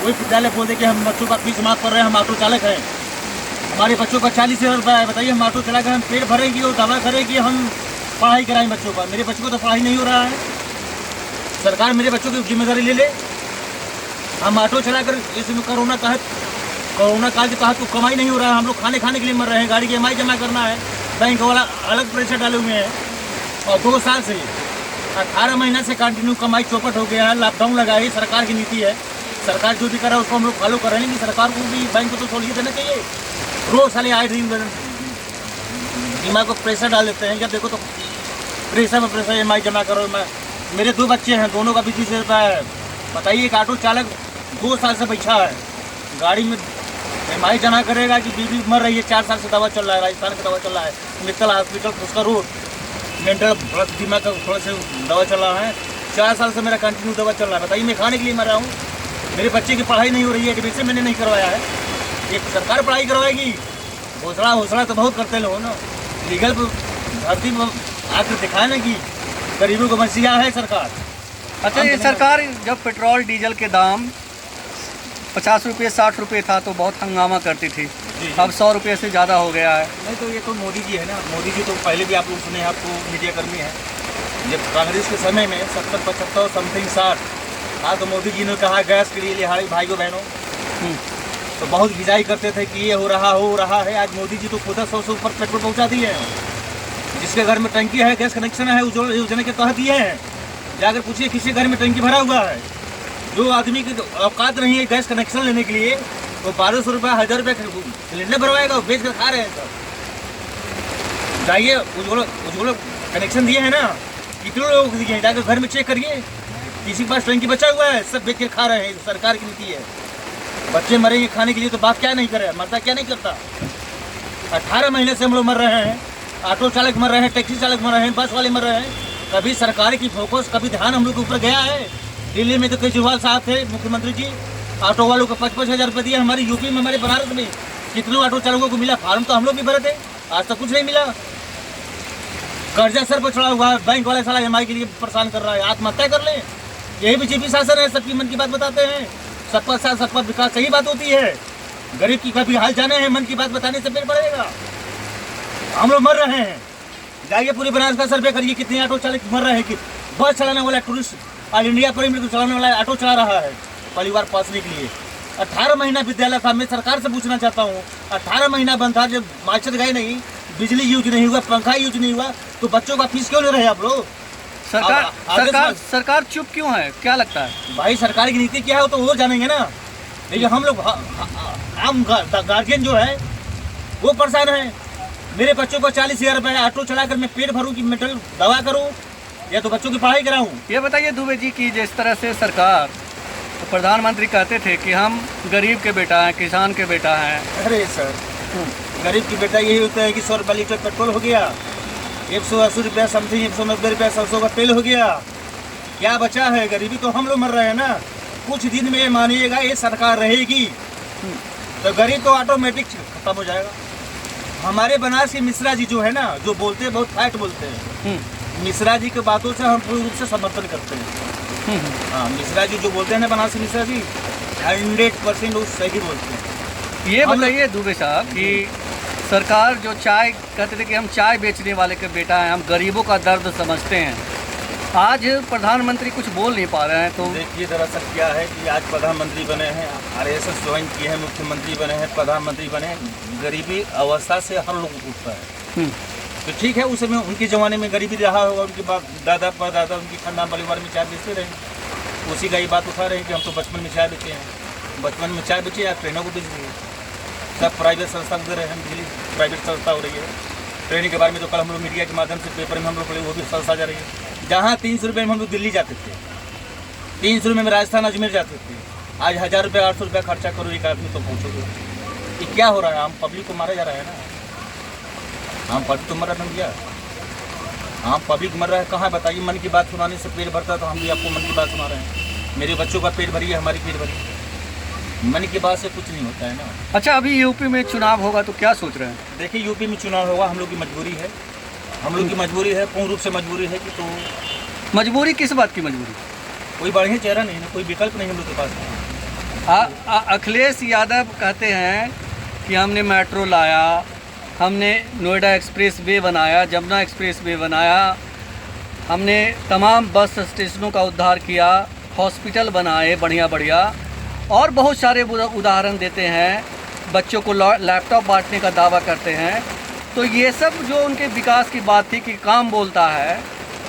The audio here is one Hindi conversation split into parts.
कोई विद्यालय बोल दे कि हम बच्चों का फीस माफ कर रहे हैं, हम ऑटो चालक हैं, हमारे बच्चों का 40,000 रुपये है, बताइए हम ऑटो चला कर हम पेट भरेंगे और दवा करेंगे, हम पढ़ाई कराएं बच्चों का। मेरे बच्चों को तो पढ़ाई नहीं हो रहा है, सरकार मेरे बच्चों की जिम्मेदारी ले ले। हम ऑटो चला कर इसमें कोरोना काल के तहत तो कमाई नहीं हो रहा है, हम लोग खाने के लिए मर रहे हैं, गाड़ी की EMI जमा करना है, बैंक वाला अलग प्रेशर डाले हुए हैं। और 2 साल से 18 महीना से कंटिन्यू कमाई चौपट हो गया है, लॉकडाउन लगा है, सरकार की नीति है। सरकार जो भी कर रहा है उसको हम लोग फॉलो कर रहे हैं कि सरकार को भी बैंक को तो छोड़िए देना चाहिए। रोज साले आए दिन दिमाग को प्रेशर डाल देते हैं। जब देखो तो प्रेशर EMI जमा करो। मेरे 2 बच्चे हैं, दोनों का भी 20,000 रुपया है। बताइए एक ऑटो चालक 2 साल से बैठा है, गाड़ी में EMI जमा करेगा कि बीवी मर रही है, 4 साल से दवा चल रहा है, राजस्थान का दवा चल रहा है, मित्तल हॉस्पिटल उसका रोड मेंटल दिमाग का थोड़ा से दवा चल रहा है। 4 साल से मेरा कंटिन्यू दवा चल रहा है। बताइए मैं खाने के लिए मर रहा हूँ, मेरे बच्चे की पढ़ाई नहीं हो रही है, एडमिशन मैंने नहीं करवाया है, एक सरकार पढ़ाई करवाएगी। घोषणा तो बहुत करते लोग ना, लीगल धरती में आकर दिखाए ना कि गरीबों को मसीहा है सरकार। अच्छा, ये सरकार जब पेट्रोल डीजल के दाम 50 रुपये 60 रुपये था तो बहुत हंगामा करती थी, अब 100 रुपये से ज़्यादा हो गया है। नहीं तो ये तो मोदी जी है ना, मोदी जी तो पहले भी आप लोग सुने, आपको मीडिया कर्मी है, जब कांग्रेस के समय में 70-75 समथिंग 60 हाँ, तो मोदी जी ने कहा गैस के लिए लिहाड़ी भाइयों बहनों, तो बहुत गिजाई करते थे कि ये हो रहा है। आज मोदी जी तो खुद 100 से ऊपर पेट्रोल पहुँचा दिए हैं। जिसके घर में टंकी है, गैस कनेक्शन है, उज्ज्वला योजना के तहत दिए हैं। जाकर पूछिए किसी घर में टंकी भरा हुआ है, जो आदमी की औकात नहीं है गैस कनेक्शन लेने के लिए, वो 1200 रुपये 1000 रुपये सिलेंडर भरवाएगा, बेच कर खा रहे हैं सब। जाइए उज्ज्वला कनेक्शन दिए हैं ना, कितने लोगों को दिए हैं, जाकर घर में चेक करिए, किसी के पास टंकी बचा हुआ है, सब बेच कर खा रहे हैं। सरकार की नीति है। बच्चे मरेंगे खाने के लिए तो बाप क्या नहीं करे, मरता क्या नहीं करता। 18 महीने से हम लोग मर रहे हैं, ऑटो चालक मर रहे हैं, टैक्सी चालक मर रहे हैं, बस वाले मर रहे हैं। कभी सरकार की फोकस, कभी ध्यान हम लोग के ऊपर गया है? दिल्ली में तो केजरीवाल साहब थे मुख्यमंत्री जी, ऑटो वालों को 55,000 रुपये दिए। हमारे यूपी में, हमारे बनारस में कितने ऑटो चालकों को मिला? फार्म तो हम लोग भी भरे थे, आज तक कुछ नहीं मिला। कर्जा सर पर चढ़ा हुआ है, बैंक वाले साला EMI के लिए परेशान कर रहा है, आत्महत्या कर ले। यही बीजेपी शासन है, सबकी मन की बात बताते हैं, सबका साथ सबका विकास, सही बात होती है। गरीब की कभी हाल जाने हैं, मन की बात बताने से पेड़ पड़ेगा। हम लोग मर रहे हैं, जाइए पूरे बनारस का सर्वे करिए, कितने ऑटो चालक मर रहे हैं। कि बस चलाने वाला टूरिस्ट ऑल इंडिया परिमिट को चलाने वाला ऑटो चला रहा है परिवार पालने के लिए। 18 महीना विद्यालय था। मैं सरकार से पूछना चाहता हूँ, 18 महीना बंद था, जब मास्टर गए नहीं, बिजली यूज नहीं हुआ, पंखा यूज नहीं हुआ, तो बच्चों का फीस क्यों ले रहे हैं आप लोग? सरकार चुप क्यों है, क्या लगता है? भाई सरकार की नीति क्या है वो तो वो जानेंगे ना, लेकिन हम लोग आम गार्जियन जो है वो परेशान है। मेरे बच्चों को 40,000 रुपये ऑटो चलाकर मैं पेट भरूँ कि मेंटल दवा करूँ या तो बच्चों की पढ़ाई कराऊँ? ये बताइए दुबे जी की जिस तरह से सरकार, तो प्रधानमंत्री कहते थे कि हम गरीब के बेटा हैं, किसान के बेटा हैं। अरे सर, गरीब की बेटा यही होता है कि 100 रुपये लीटर पेट्रोल हो गया, 180 रुपया समथिंग, 190 रुपया सरसों का तेल हो गया, क्या बचा है? गरीबी तो हम लोग मर रहे हैं ना। कुछ दिन में मानिएगा ये सरकार रहेगी तो गरीब तो ऑटोमेटिक खत्म हो जाएगा। हमारे बनारस के मिश्रा जी जो है ना, जो बोलते हैं बहुत फैक्ट बोलते हैं, मिश्रा जी की बातों से हम पूर्ण रूप से समर्थन करते हैं। हाँ, मिश्रा जी जो बोलते हैं ना, बनारस के मिश्रा जी 100% वो सही बोलते हैं। ये बताइए दुबे साहब कि सरकार जो चाय कहते थे कि हम चाय बेचने वाले के बेटा हैं, हम गरीबों का दर्द समझते हैं, आज प्रधानमंत्री कुछ बोल नहीं पा रहे हैं। तो देखिए दरअसल क्या है कि आज प्रधानमंत्री बने हैं, RSS ज्वाइन किए हैं, मुख्यमंत्री बने हैं, प्रधानमंत्री बने हैं, गरीबी अवस्था से हर लोग उठता है। तो ठीक है, उस समय उनके ज़माने में गरीबी रहा होगा, उनके दादा परदादा उनकी खानदान परिवार में चाय बेचते रहे, उसी का ही बात उठा रहे हैं कि हम तो बचपन में चाय बेचे हैं, बचपन में चाय बेचे या ट्रेनों को बेच दिए। सब प्राइवेट संस्था दे रहे हैं, दिल्ली प्राइवेट संस्था हो रही है। ट्रेनिंग के बारे में तो कल हम लोग मीडिया के माध्यम से पेपर में हम लोग पढ़े, वो भी संस्था जा रही है। जहाँ 300 रुपये में हम लोग दिल्ली जाते थे, 300 रुपये में राजस्थान अजमेर जाते थे, आज 1000 रुपये 800 रुपया खर्चा करो एक आदमी तो पहुँचोगे। ये क्या हो रहा है? हम पब्लिक को मारा जा रहा है ना, हम पब्लिक तो मर रहा है भैया, हम पब्लिक मर रहा है। कहाँ बताइए? मन की बात सुनाने से पेट भरता तो हम भी आपको मन की बात सुना रहे हैं। मेरे बच्चों का पेट भरी है, हमारी पेट भरी है, मन की बात से कुछ नहीं होता है ना। अच्छा, अभी यूपी में चुनाव होगा तो क्या सोच रहे हैं? देखिए यूपी में चुनाव होगा, हम लोग की मजबूरी है, हम लोग की मजबूरी है, पूर्ण रूप से मजबूरी है कि तो मजबूरी किस बात की मजबूरी? कोई बढ़िया चेहरा नहीं है, कोई विकल्प नहीं हम लोग के पास। अखिलेश यादव कहते हैं कि हमने मेट्रो लाया, हमने नोएडा एक्सप्रेस वे बनाया, जमुना एक्सप्रेस वे बनाया, हमने तमाम बस स्टेशनों का उद्धार किया, हॉस्पिटल बनाए बढ़िया बढ़िया, और बहुत सारे उदाहरण देते हैं। बच्चों को लैपटॉप बांटने का दावा करते हैं। तो ये सब जो उनके विकास की बात थी कि काम बोलता है,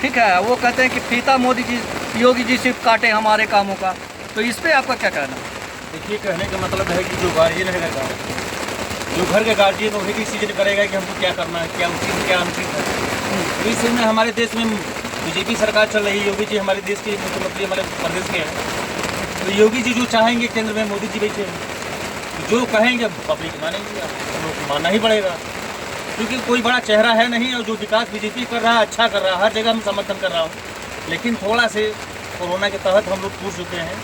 ठीक है, वो कहते हैं कि फीता मोदी जी योगी जी सिर्फ काटे हमारे कामों का। तो इस पर आपका क्या कहना है? देखिए, कहने का मतलब है कि जो गार्जियन है, जो घर के गार्जियन वही डिसीजन करेगा कि हमको क्या करना है, क्या उचित है, क्या अनुचित है। तो इस में हमारे देश में बीजेपी सरकार चल रही है, योगी जी हमारे देश के मुख्यमंत्री हमारे प्रदेश के हैं। तो योगी जी जो चाहेंगे केंद्र में मोदी जी बैठे, जो कहेंगे पब्लिक मानेंगे, लोग मानना ही पड़ेगा, क्योंकि कोई बड़ा चेहरा है नहीं। और जो विकास बीजेपी कर रहा है, अच्छा कर रहा है, हर जगह हम समर्थन कर रहा हूँ, लेकिन थोड़ा से कोरोना के तहत हम लोग टूट चुके हैं।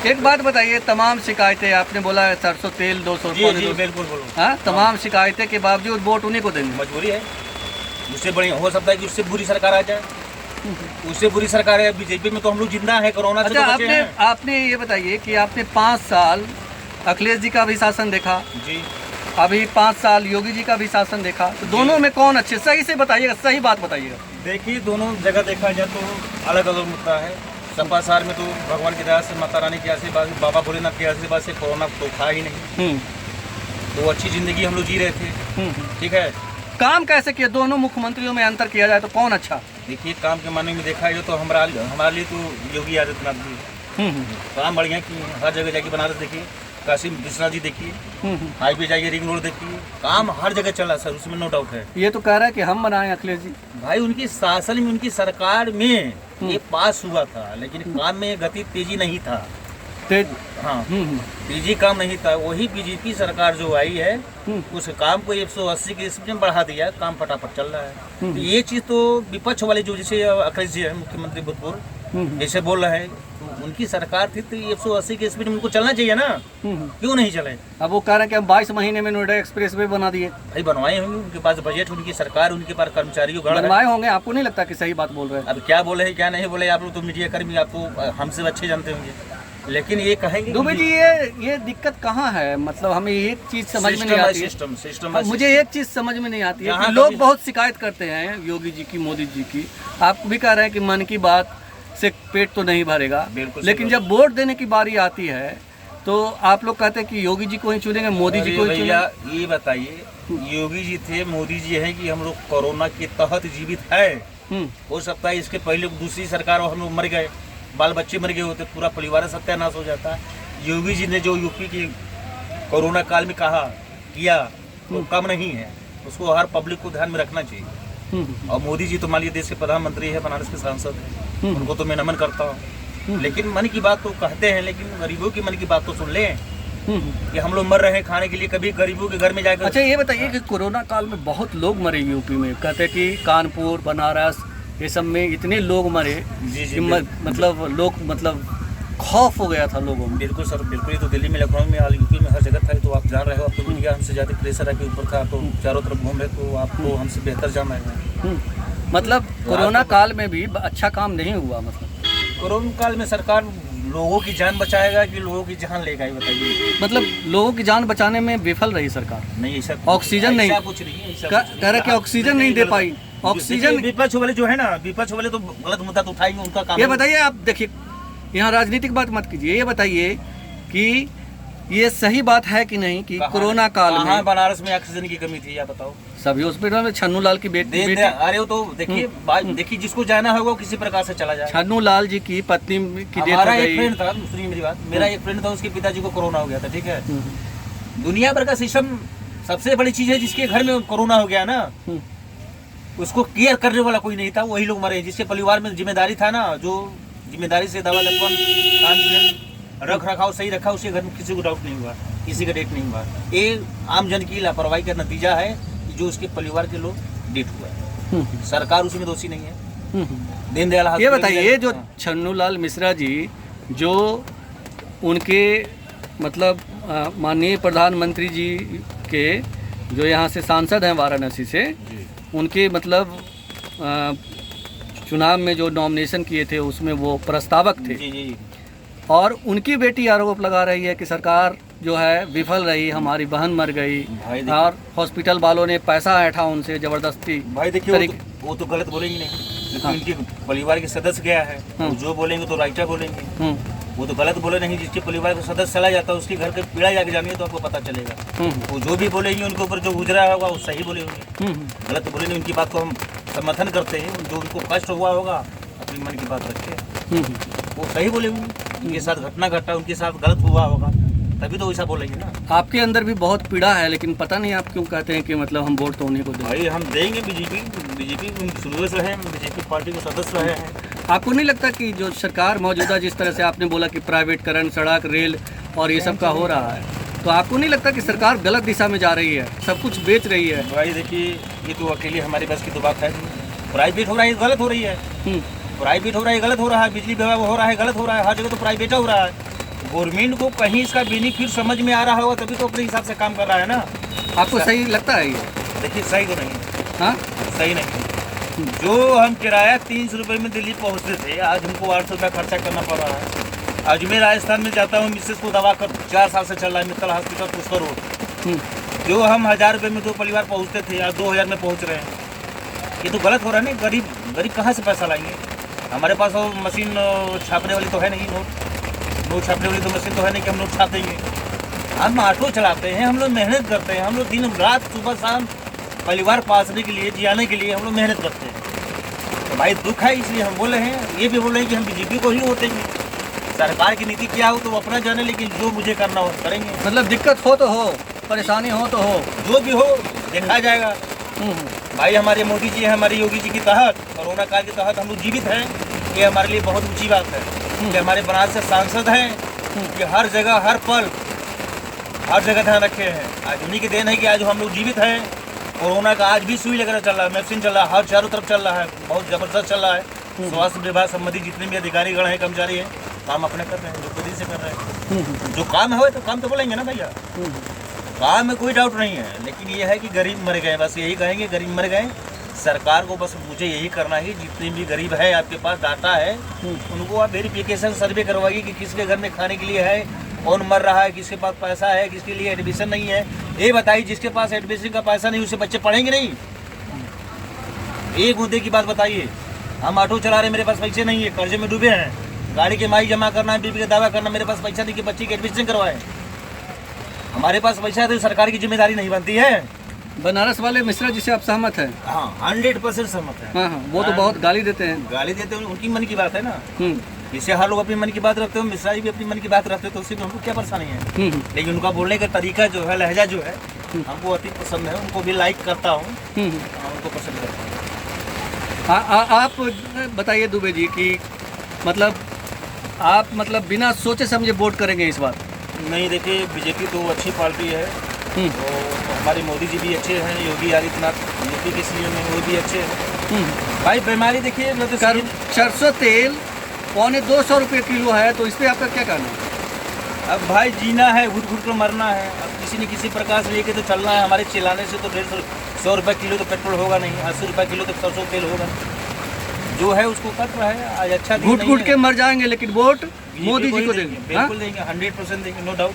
एक बात बताइए, तमाम शिकायतें आपने बोला है, सरसों तेल 200 जी बिल्कुल बोलो। हाँ, तमाम शिकायतें के बावजूद वोट उन्हीं को देंगे। मजबूरी है, उससे बड़ी हो सकता है कि उससे बुरी सरकार आ जाए, उससे बुरी सरकार है। बीजेपी में तो हम लोग जिंदा है, कोरोना से तो बचे हैं। आपने ये बताइए कि आपने 5 साल अखिलेश जी का भी शासन देखा जी, अभी 5 साल योगी जी का भी शासन देखा, तो दोनों में कौन अच्छे? सही से बताइएगा, सही बात बताइएगा। देखिए, दोनों जगह देखा जाए तो अलग अलग मुद्दा है। सपा सार में तो भगवान की दया से, माता रानी की आशीर्वाद, बाबा भोलेनाथ की आशीर्वाद से कोरोना तो था ही नहीं। तो अच्छी जिंदगी हम लोग जी रहे थे, ठीक है। काम कैसे किया? दोनों मुख्यमंत्रियों में अंतर किया जाए तो कौन अच्छा? देखिए, काम के माने में देखा जाए तो हमारे लिए तो योगी आदित्यनाथ जी काम बढ़िया किए। हर जगह जाके बनारस देखिए, काशी विश्वनाथ जी देखिए, हाईवे जाइए, रिंग रोड देखिए, काम हर जगह चला सर, उसमें नो डाउट है। ये तो कह रहा है कि हम बनाए अखिलेश जी। भाई, उनकी शासन में, उनकी सरकार में ये पास हुआ था, लेकिन काम में गति तेजी नहीं था। हाँ, तेजी काम नहीं था। वही बीजेपी सरकार जो आई है, उस काम को 180 की स्पीड में बढ़ा दिया, काम फटाफट चल रहा है। तो ये चीज तो विपक्ष वाले जो जैसे अखिलेश जी है मुख्यमंत्री भूतपूर्व, जैसे बोल रहे हैं, तो उनकी सरकार थी तो 180 की स्पीड में उनको चलना चाहिए ना, क्यों नहीं चले? अब वो कह रहे हैं कि हम 22 महीने में नोएडा एक्सप्रेस वे बना दिए। भाई, बनवाए होंगे, उनके पास बजट, उनकी सरकार, उनके पास कर्मचारियों बनवाए होंगे। आपको नहीं लगता कि सही बात बोल रहे हैं? अब क्या बोले हैं क्या नहीं बोले, आप लोग तो मीडिया कर्मी, आपको हमसे अच्छे जानते होंगे, लेकिन ये कहेंगे दुबे जी ये दिक्कत कहाँ है? मतलब हमें एक चीज समझ में नहीं आती है। मुझे एक चीज समझ में नहीं आती है कि लोग बहुत शिकायत करते हैं योगी जी की, मोदी जी की। आप भी कह रहे हैं कि मन की बात से पेट तो नहीं भरेगा, लेकिन जब वोट देने की बारी आती है तो आप लोग कहते हैं कि योगी जी को ही चुनेंगे, मोदी जी को ही चुनेंगे। ये बताइए, योगी जी थे, मोदी जी है कि हम लोग कोरोना के तहत जीवित है? हो सकता है इसके पहले दूसरी सरकार हम लोग मर गए, बाल बच्चे मर गए होते, पूरा परिवार सत्यानाश हो जाता है। योगी जी ने जो यूपी की कोरोना काल में कहा किया, वो कम नहीं है, उसको हर पब्लिक को ध्यान में रखना चाहिए। और मोदी जी तो मान लीजिए देश के प्रधानमंत्री है, बनारस के सांसद है, उनको तो मैं नमन करता हूँ। लेकिन मन की बात तो कहते हैं, लेकिन गरीबों की मन की बात तो सुन लें कि हम लोग मर रहे हैं खाने के लिए, कभी गरीबों के घर में जाकर। अच्छा, ये बताइए कि कोरोना काल में बहुत लोग मरे यूपी में, कहते हैं कि कानपुर, बनारस, ये सब में इतने लोग मरे कि मतलब खौफ हो गया था लोगों में। बिल्कुल सर, बिल्कुल। ये तो दिल्ली में, लखनऊ में, यूपी में हर जगह था। तो आप जान रहे हो, आप तो मीडिया हमसे ज़्यादा प्रेशर आपके ऊपर था, तो चारों तरफ घूम रहे, तो आपको हमसे बेहतर जाना है। मतलब कोरोना काल में भी अच्छा काम नहीं हुआ? मतलब कोरोना काल में सरकार लोगों की जान बचाएगा कि लोगों की जान लेगा, ये बताइए? मतलब लोगों की जान बचाने में विफल रही सरकार। नहीं, ऐसा ऑक्सीजन नहीं, कुछ नहीं कह रहे कि ऑक्सीजन नहीं दे पाई। ऑक्सीजन विपक्ष वाले जो है ना, विपक्ष वाले तो गलत मुद्दा तो उठाएंगे, उनका काम। ये बताइए, आप देखिए, यहाँ राजनीतिक बात मत कीजिए। ये बताइए कि ये सही बात है कि नहीं कि कोरोना काल में बनारस में ऑक्सीजन की कमी थी, या बताओ? सभी हॉस्पिटल में छन्नू लाल की बेटी अरे वो तो देखिए जिसको जाना होगा किसी प्रकार से चला जाए। छन्नू लाल जी की पत्नी की डेथ हो गई। एक फ्रेंड था, सुनिए मेरी बात, मेरा एक फ्रेंड था, उसके पिताजी को कोरोना हो गया था, ठीक है। दुनिया भर का सिस्टम, सबसे बड़ी चीज है, जिसके घर में कोरोना हो गया ना, उसको केयर करने वाला कोई नहीं था, वही लोग मरे। जिसके परिवार में जिम्मेदारी था ना, जो जिम्मेदारी से दवा रख रखाव सही रखा, उसके घर में किसी को डाउट नहीं हुआ, किसी का डेथ नहीं हुआ। ये आम जन की लापरवाही का नतीजा है जो उसके परिवार के लोग डेथ हुआ है। सरकार उसमें दोषी नहीं है। दीनदयाल, ये बताइए, जो छन्नू लाल मिश्रा जी, जो उनके मतलब माननीय प्रधानमंत्री जी के जो यहाँ से सांसद हैं वाराणसी से, उनके मतलब चुनाव में जो नॉमिनेशन किए थे उसमें वो प्रस्तावक थे। जी। और उनकी बेटी आरोप लगा रही है कि सरकार जो है विफल रही, हमारी बहन मर गई और हॉस्पिटल वालों ने पैसा ऐठा उनसे ज़बरदस्ती। भाई देखिए वो तो गलत बोलेंगे नहीं, क्योंकि उनके परिवार के सदस्य गया है, वो जो बोलेंगे तो राइटर बोलेंगे, वो तो गलत बोले नहीं। जिसके परिवार का सदस्य चला जाता है उसके घर के पीड़ा जाके जानिए तो आपको पता चलेगा। वो जो भी बोलेंगे उनके ऊपर जो गुजरा होगा वो सही बोले होंगे, गलत बोले नहीं। उनकी बात को हम समर्थन करते हैं, जो उनको कष्ट हुआ होगा अपनी मन की बात रखे, वो सही बोले होंगे। उनके साथ घटना घटा, उनके साथ गलत हुआ होगा तभी तो वैसा बोलेंगे ना। आपके अंदर भी बहुत पीड़ा है, लेकिन पता नहीं आप क्यों कहते हैं कि मतलब हम वोट तो उन्हीं को दें। भाई हम देंगे बीजेपी शुरू से है, बीजेपी पार्टी के सदस्य रहे हैं। आपको नहीं लगता कि जो सरकार मौजूदा जिस तरह से आपने बोला कि प्राइवेटकरण, सड़क, रेल और ये सब का हो रहा है, तो आपको नहीं लगता कि सरकार गलत दिशा में जा रही है, सब कुछ बेच रही है? भाई देखिए ये तो अकेले हमारी बस की तो बात है, प्राइवेट हो रहा है गलत हो रही है, प्राइवेट हो रहा है गलत हो रहा है, बिजली विभाग हो रहा है गलत हो रहा है, हर जगह तो प्राइवेट हो रहा है। गवर्नमेंट को कहीं इसका बेनिफिट समझ में आ रहा होगा तभी तो अपने हिसाब से काम कर रहा है ना। आपको सही लगता है ये? देखिए सही तो नहीं, हाँ सही नहीं। जो हम किराया 300 रुपये में दिल्ली पहुंचते थे, आज हमको 800 रुपया खर्चा करना पड़ रहा है। आज मैं राजस्थान में जाता हूँ, मिसेस को दवा कर 4 साल से चल रहा है, मित्तल हॉस्पिटल पुष्कर रोड। जो हम 1000 रुपये में 2 परिवार पहुँचते थे, आज 2000 में पहुँच रहे हैं। ये तो गलत हो रहा है ना। गरीब कहाँ से पैसा लाएंगे? हमारे पास वो मशीन छापने वाली तो है नहीं, नोट छापने वाली तो मशीन तो है नहीं कि हम नोट छाप देंगे। हम ऑटो चलाते हैं, हम लोग मेहनत करते हैं, हम लोग दिन रात सुबह शाम परिवार पालने के लिए, जियाने के लिए हम लोग मेहनत करते हैं। तो भाई दुख है, इसलिए हम बोल रहे हैं। ये भी बोल रहे हैं कि हम बीजेपी को ही वोट देंगे। सरकार की नीति क्या हो तो वो अपना जाने, लेकिन जो मुझे करना हो करेंगे। मतलब दिक्कत हो तो हो, परेशानी हो तो हो, जो भी हो देखा जाएगा। भाई हमारे मोदी जी हैं, हमारे योगी जी के तहत, कोरोना काल के तहत हम लोग जीवित हैं। ये हमारे लिए बहुत ऊंची बात है कि हमारे बनारस से सांसद हैं कि हर जगह हर पल हर जगह ध्यान रखे हैं। आज उन्हीं की देन है कि आज हम लोग जीवित हैं। कोरोना का आज भी सुई वगैरह चल रहा है, वैक्सीन चल रहा है, हर चारों तरफ चल रहा है, बहुत ज़बरदस्त चल रहा है। स्वास्थ्य विभाग संबंधी जितने भी अधिकारीगण हैं, कर्मचारी हैं, काम अपने कर रहे हैं, जो खुद से कर रहे हैं। जो काम है तो काम तो बोलेंगे ना भैया, काम में कोई डाउट नहीं है। लेकिन ये है कि गरीब मर गए, बस यही कहेंगे, गरीब मर गए। सरकार को बस मुझे यही करना है, जितने भी गरीब है आपके पास डाटा है, उनको आप वेरिफिकेशन सर्वे करवाइए कि किसके घर में खाने के लिए है, कौन मर रहा है, किसके पास पैसा है, किसके लिए एडमिशन नहीं है। ये बताइए, जिसके पास एडमिशन का पैसा नहीं उससे बच्चे पढ़ेंगे नहीं? एक मुद्दे की बात बताइए। हम ऑटो चला रहे, मेरे पास पैसे नहीं है, कर्जे में डूबे हैं, गाड़ी के माई जमा करना है, बीबी का दावा करना, मेरे पास पैसा नहीं कि बच्चे की एडमिशन करवाए। हमारे पास पैसा है तो सरकार की जिम्मेदारी नहीं बनती है। बनारस वाले मिश्रा जी से आप सहमत हैं? हाँ 100% सहमत है। हाँ हाँ, वो तो बहुत गाली देते हैं। गाली देते हैं, उनकी मन की बात है ना। जैसे हर लोग अपनी मन की बात रखते हो, मिश्रा जी भी अपनी मन की बात रखते हो, तो उससे भी हमको क्या परेशानी है। लेकिन उनका बोलने का तरीका जो है, लहजा जो है, हमको अति पसंद है। उनको भी लाइक करता हूँ, उनको पसंद करता हूँ। आप बताइए दुबे जी कि मतलब आप मतलब बिना सोचे समझे वोट करेंगे इस बार? नहीं, देखिए बीजेपी तो अच्छी पार्टी है, तो हमारे मोदी जी भी अच्छे हैं, योगी आदित्यनाथ यूपी के सीएम हैं, वो भी अच्छे हैं। भाई बीमारी देखिए, सरसों तेल 250 रुपये किलो है, तो इस पर आपका क्या कहना है? अब भाई जीना है, घुट घुट कर मरना है। अब किसी न किसी प्रकार से लेके तो चलना है। हमारे चिल्लाने से तो 150 रुपये किलो तो पेट्रोल होगा नहीं, 80 रुपये किलो तो सरसों तेल होगा। जो है उसको कर रहा है। आज अच्छा घुट घुट के मर जाएंगे, लेकिन वोट मोदी जी को देंगे। बिल्कुल देंगे, 100% देंगे, नो डाउट,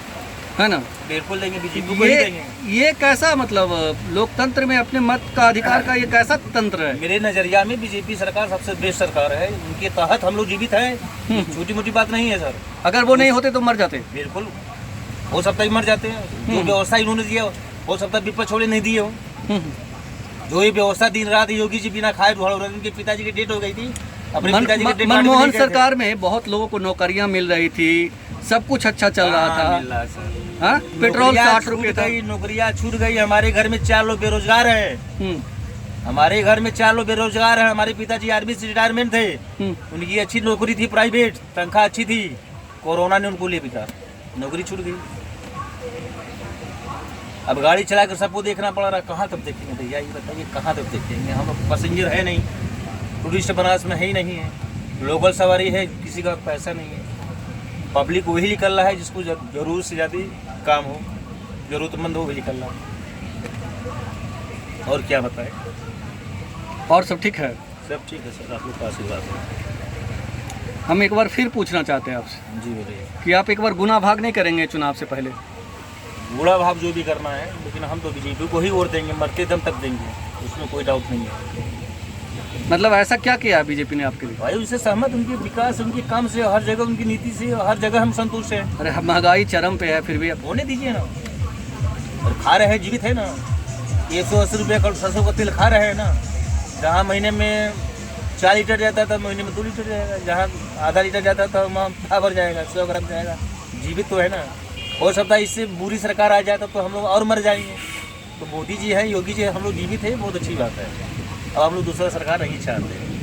है ना? बिल्कुल देंगे, बीजेपी को ही देंगे। ये कैसा मतलब लोकतंत्र में अपने मत का अधिकार का ये कैसा तंत्र है? मेरे नजरिया में बीजेपी सरकार सबसे बेस्ट सरकार है। उनके तहत हम लोग जीवित हैं। छोटी मोटी बात नहीं है सर। अगर वो नहीं होते तो मर जाते? बिल्कुल, हो सकता है मर जाते हैं। जो व्यवस्था इन्होंने दिया, हो सकता है विपक्ष छोड़े नहीं दिए हो। जो ये व्यवस्था दिन रात योगी जी बिना खाए ढोल रहे, उनके पिताजी की डेट हो गई थी। मनमोहन सरकार में बहुत लोगों को नौकरियां मिल रही थी, सब कुछ अच्छा चल रहा था। हाँ, पेट्रोल 60 रुपये था, नौकरियां छूट गई। हमारे घर में 4 लोग बेरोजगार हैं। हमारे घर में 4 लोग बेरोजगार हैं। हमारे पिताजी आर्मी से रिटायरमेंट थे, उनकी अच्छी नौकरी थी, प्राइवेट तनख्वाह अच्छी थी। कोरोना ने उनको ले बिता, नौकरी छूट गई। अब गाड़ी चला कर सबको देखना पड़ रहा है। कहाँ तक देखेंगे भैया, ये बताइए, कहाँ तक देखेंगे? हम पैसेंजर है नहीं, टूरिस्ट बनारस में है ही नहीं है, लोकल सवारी है, किसी का पैसा नहीं है। पब्लिक वही निकल रहा है जिसको जरूरत से ज़्यादा काम हो, जरूरतमंद हो, वही निकल रहा है। और क्या बताएं? और सब ठीक है? सब ठीक है सर, आप लोग का आशीर्वाद है। हम एक बार फिर पूछना चाहते हैं आपसे जी बोलिए। कि आप एक बार गुना भाग नहीं करेंगे चुनाव से पहले? बूढ़ा भाव जो भी करना है, लेकिन हम तो बीजेपी को ही वोट देंगे, मरते दम तक देंगे, उसमें कोई डाउट नहीं है। मतलब ऐसा क्या किया है बीजेपी ने आपके लिए? भाई उससे सहमत, उनके विकास, उनके काम से, हर जगह उनकी नीति से, हर जगह हम संतुष्ट हैं। अरे महंगाई चरम पे है, फिर भी आप होने दीजिए ना, और खा रहे हैं, जीवित है ना। 180 रुपये का सरसों का तेल खा रहे हैं ना। जहाँ महीने में 4 लीटर जाता था, महीने में 2 लीटर जाएगा। जहाँ आधा लीटर जाता था वहाँ बराबर जाएगा, 100 ग्राम जाएगा। जीवित तो है ना। हो सकता है इससे बुरी सरकार आ जाए तो हम लोग और मर जाएंगे। तो मोदी जी हैं, योगी जी हैं, हम लोग जीवित है, बहुत अच्छी बात है। अब हम लोग दूसरा सरकार नहीं चाहते।